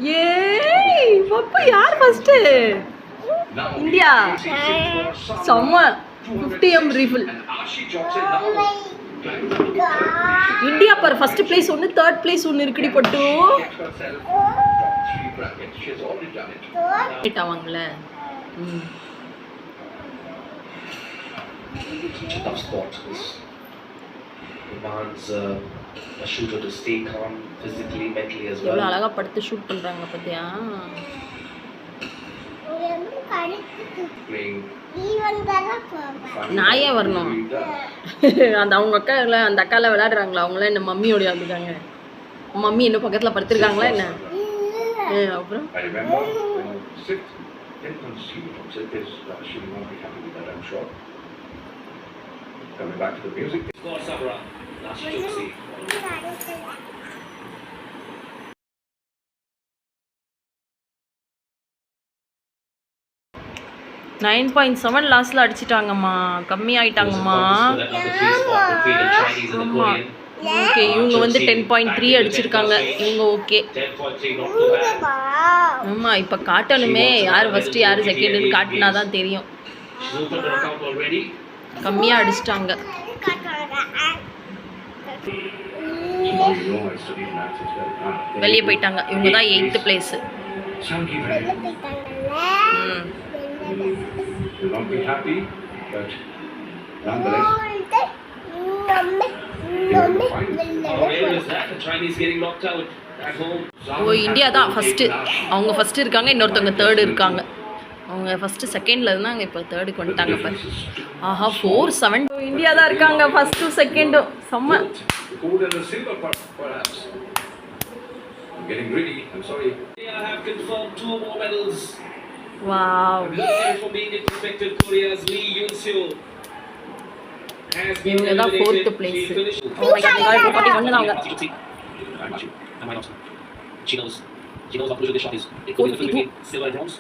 ஏய் பப்பா யார் first? India. செம்ம 50m refill. India per first place ஒன்று, தேர்ட் பிளேஸ் ஒன்று இருக்குடி பட்டு. கேட்டாவாங்கள. Tough spot. Demands a shooter to stay calm physically, mentally as well. எவ்வளவு அழகா படுத்து ஷூட் பண்றாங்க பாத்தியா? நாயே வரணும். அந்த அவங்க அக்கா இல்ல, அந்த அக்கால விளையாடுறாங்களா அவங்கள என்ன மம்மியோட வந்துட்டாங்க. மம்மி என்ன பக்கத்துல படுத்துருக்காங்களா என்ன? அப்புறம் coming back to the music. Score Sabra. Last Chelsea. 9.7 லாஸ்ட்ல அடிச்சிட்டாங்கம்மா. கம்மி ஆயிட்டாங்கம்மா. ஓகே இவங்க வந்து 10.3 அடிச்சிருக்காங்க. இவங்க ஓகே. ஆமா இப்ப காட்டணுமே யார் ஃபர்ஸ்ட் யார் செகண்ட்னு காட்டினா தான் தெரியும். கம்மியா அடிச்சிட்டாங்க. வெளியே போயிட்டாங்க. இவங்க தான் 8th பிளேஸ். ஓ இந்தியா தான் ஃபர்ஸ்ட். அவங்க ஃபர்ஸ்ட் இருக்காங்க, இன்னொருத்தவங்க தேர்ட் இருக்காங்க. அவங்க ஃபர்ஸ்ட் செகண்ட்ல இருந்தாங்க, இப்போ தேர்டுக்கு வந்துட்டாங்க பாரு. ஆஹா 4-7 இந்தியா தான் இருக்காங்க ஃபர்ஸ்ட் செகண்ட். செம்ம. வாவ். இவங்க தான் 4th place. Oh my God இப்போ 41 அவங்க. She knows how crucial this shot is. It goes between silver and bronze.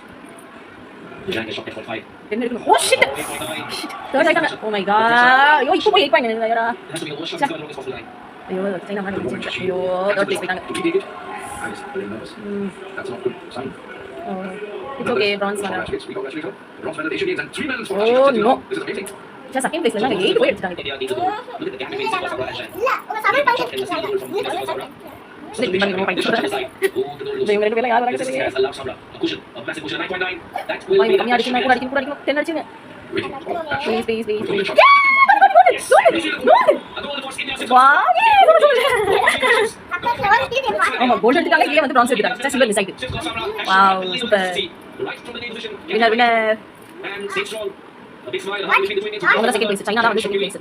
Behind the shot at 45. Oh shit! Third item. Oh my god. Yo, ipo 8 point na yara. Ayo, China man. Ayo, third place pitanga. That's not good sign. Oh, it's okay. Bronze medal. Bronze medal Asian Games and 3 medals for Russia. Oh no. This is amazing. Just second place la 8 point edutanga. Look at the gap between Sabra and Shine. Illa, una 7 point. Gold எடுத்துட்டாங்க, இங்கே வந்து France எடுத்துட்டாங்க. Silver miss ஆயிட்டு. Wow super. Winner winner. அவங்க second place. China தான் வந்து second place.